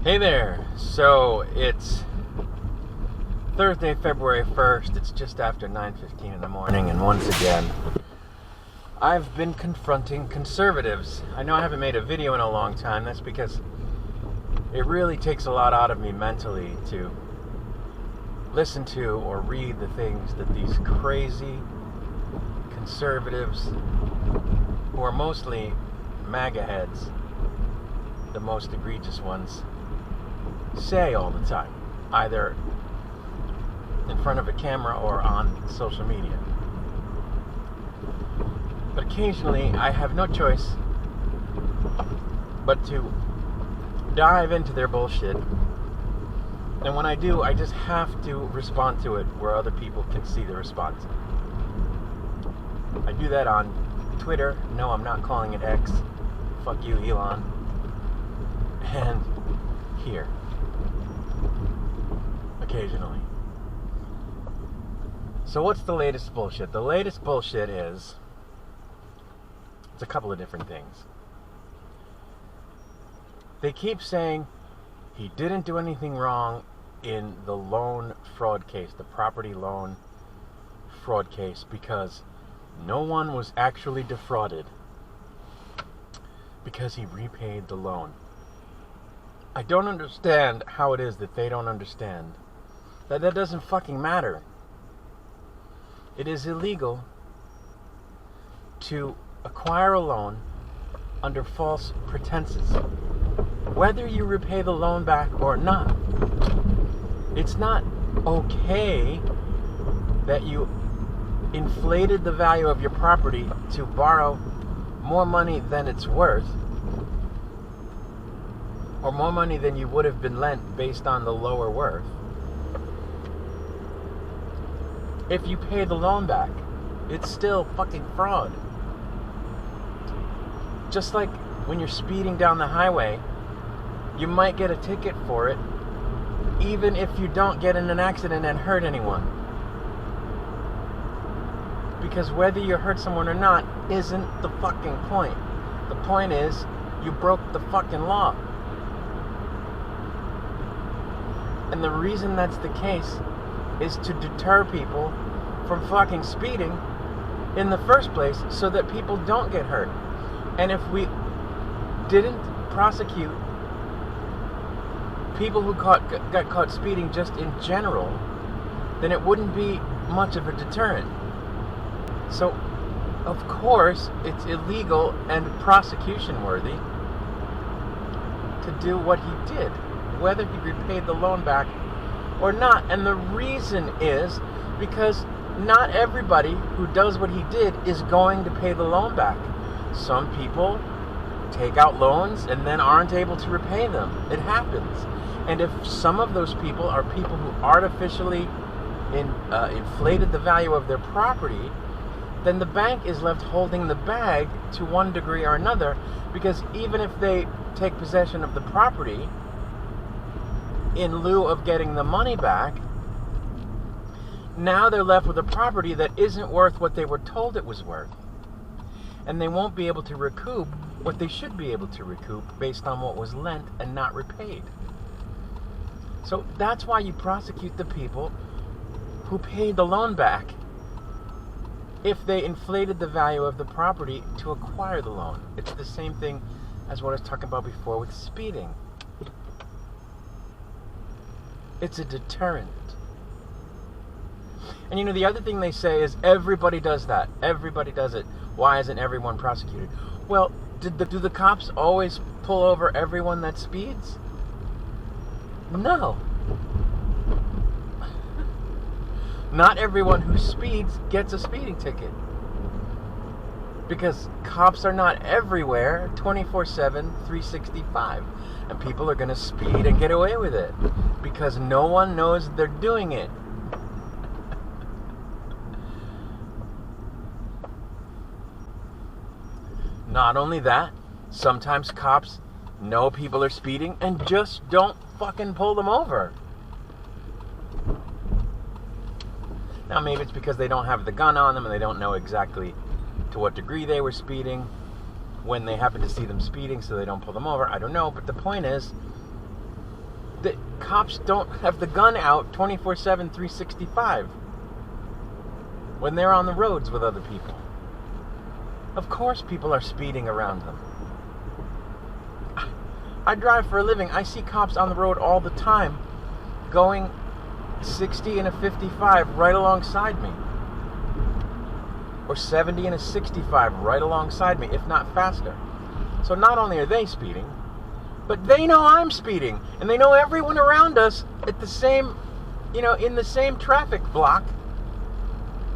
Hey there. So it's Thursday, February 1st. It's just after 9:15 in the morning, and once again, I've been confronting conservatives. I know I haven't made a video in a long time. That's because it really takes a lot out of me mentally to listen to or read the things that these crazy conservatives, who are mostly MAGA heads, the most egregious ones, say all the time, either in front of a camera or on social media. But occasionally I have no choice but to dive into their bullshit, and when I do, I just have to respond to it where other people can see the response. I do that on Twitter. No, I'm not calling it X. Fuck you, Elon. And here. Occasionally. So what's the latest bullshit? The latest bullshit is, it's a couple of different things. They keep saying he didn't do anything wrong in the loan fraud case, the property loan fraud case, because no one was actually defrauded because he repaid the loan. I don't understand how it is that they don't understand that doesn't fucking matter. It is illegal to acquire a loan under false pretenses, whether you repay the loan back or not. It's not okay that you inflated the value of your property to borrow more money than it's worth, or more money than you would have been lent based on the lower worth. If you pay the loan back, it's still fucking fraud. Just like when you're speeding down the highway, you might get a ticket for it, even if you don't get in an accident and hurt anyone. Because whether you hurt someone or not isn't the fucking point. The point is, you broke the fucking law. And the reason that's the case is to deter people from fucking speeding in the first place, so that people don't get hurt. And if we didn't prosecute people who got caught speeding just in general, then it wouldn't be much of a deterrent. So, of course, it's illegal and prosecution worthy to do what he did, whether he repaid the loan back or not. And the reason is because not everybody who does what he did is going to pay the loan back. Some people take out loans and then aren't able to repay them. It happens. And if some of those people are people who artificially inflated the value of their property, then the bank is left holding the bag to one degree or another, because even if they take possession of the property in lieu of getting the money back, now they're left with a property that isn't worth what they were told it was worth. And they won't be able to recoup what they should be able to recoup based on what was lent and not repaid. So that's why you prosecute the people who paid the loan back if they inflated the value of the property to acquire the loan. It's the same thing as what I was talking about before with speeding. It's a deterrent. And the other thing they say is everybody does that. Everybody does it. Why isn't everyone prosecuted? Well, do the cops always pull over everyone that speeds? No. Not everyone who speeds gets a speeding ticket. Because cops are not everywhere 24/7, 365. And people are going to speed and get away with it because no one knows they're doing it. Not only that, sometimes cops know people are speeding and just don't fucking pull them over. Now, maybe it's because they don't have the gun on them and they don't know exactly to what degree they were speeding when they happen to see them speeding, so they don't pull them over. I don't know, but the point is, The cops don't have the gun out 24/7, 365 when they're on the roads with other people. Of course people are speeding around them. I drive for a living. I see cops on the road all the time going 60 in a 55 right alongside me. Or 70 in a 65 right alongside me, if not faster. So not only are they speeding, but they know I'm speeding, and they know everyone around us at the same, in the same traffic block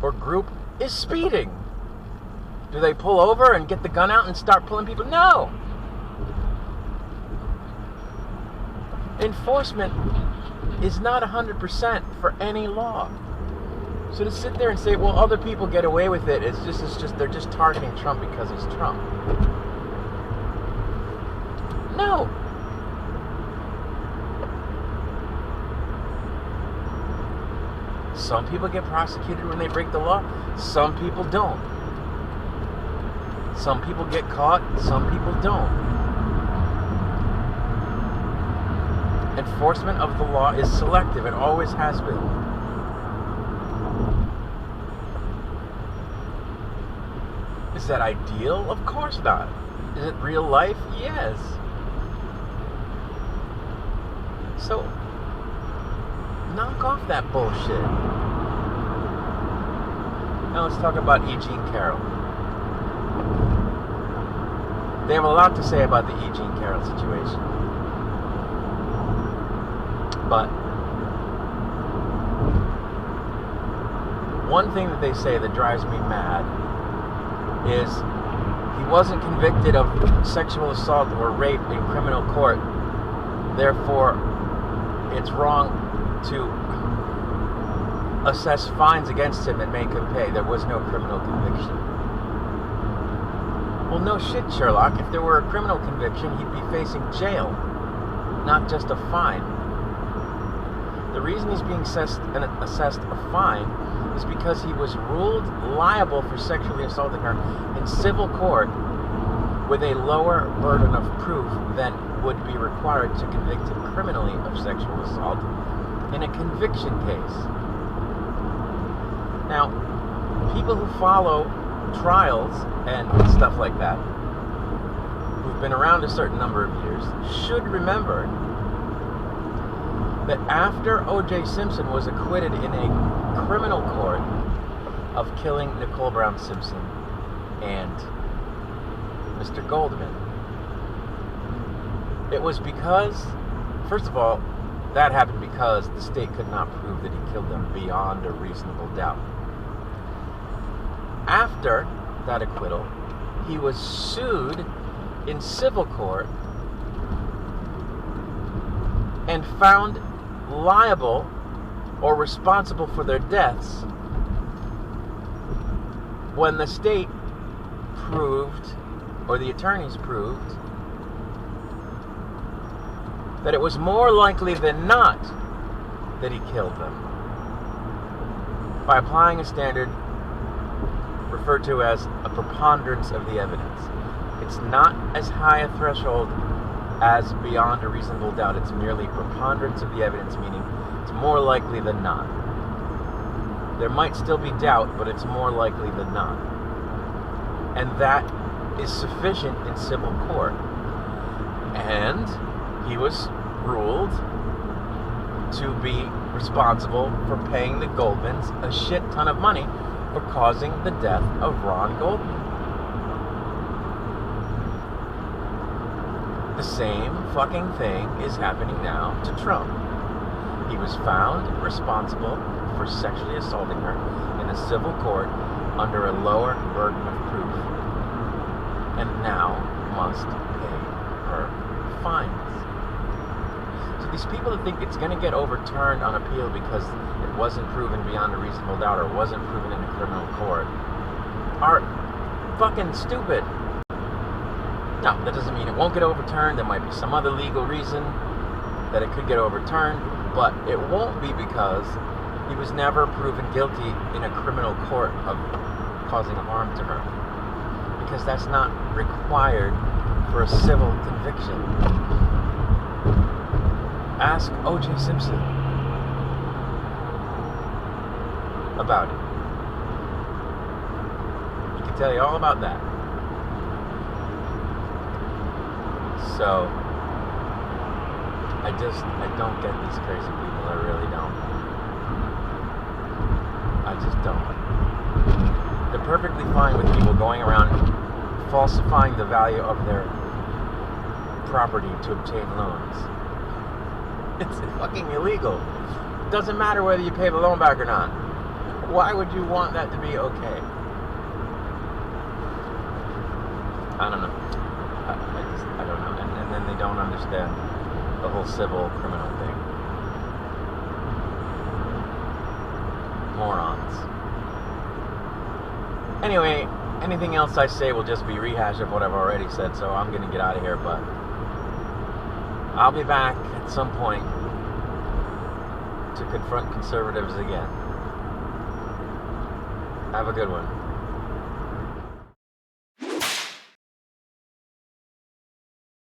or group is speeding. Do they pull over and get the gun out and start pulling people? No. Enforcement is not 100% for any law. So to sit there and say, well, other people get away with it, it's just they're just targeting Trump because he's Trump. No. Some people get prosecuted when they break the law. Some people don't. Some people get caught. Some people don't. Enforcement of the law is selective. It always has been. Is that ideal? Of course not. Is it real life? Yes. So, knock off that bullshit. Now let's talk about E. Jean Carroll. They have a lot to say about the E. Jean Carroll situation. But one thing that they say that drives me mad is he wasn't convicted of sexual assault or rape in criminal court. Therefore, it's wrong to assess fines against him and make him pay. There was no criminal conviction. Well, no shit, Sherlock. If there were a criminal conviction, he'd be facing jail, not just a fine. The reason he's being assessed a fine is because he was ruled liable for sexually assaulting her in civil court with a lower burden of proof than would be required to convict him criminally of sexual assault in a conviction case. Now, people who follow trials and stuff like that, who've been around a certain number of years, should remember that after O.J. Simpson was acquitted in a criminal court of killing Nicole Brown Simpson and Mr. Goldman, it was because, first of all, that happened because the state could not prove that he killed them beyond a reasonable doubt. After that acquittal, he was sued in civil court and found liable or responsible for their deaths when the state proved, or the attorneys proved, that it was more likely than not that he killed them by applying a standard referred to as a preponderance of the evidence. It's not as high a threshold as beyond a reasonable doubt. It's merely preponderance of the evidence, meaning it's more likely than not. There might still be doubt, but it's more likely than not. And that is sufficient in civil court. And he was ruled to be responsible for paying the Goldmans a shit ton of money for causing the death of Ron Goldman. The same fucking thing is happening now to Trump. He was found responsible for sexually assaulting her in a civil court under a lower burden of proof, and now must pay her fines. So these people that think it's going to get overturned on appeal because it wasn't proven beyond a reasonable doubt or wasn't proven in a criminal court are fucking stupid. No, that doesn't mean it won't get overturned. There might be some other legal reason that it could get overturned, but it won't be because he was never proven guilty in a criminal court of causing harm to her. Because that's not required for a civil conviction. Ask O.J. Simpson about it. He can tell you all about that. So, I don't get these crazy people. I really don't. I just don't. They're perfectly fine with people going around falsifying the value of their property to obtain loans. It's fucking illegal. Doesn't matter whether you pay the loan back or not. Why would you want that to be okay? I don't know. I don't know. And then they don't understand the whole civil criminal thing. Morons. Anyway, anything else I say will just be rehash of what I've already said, so I'm going to get out of here, but I'll be back at some point to confront conservatives again. Have a good one.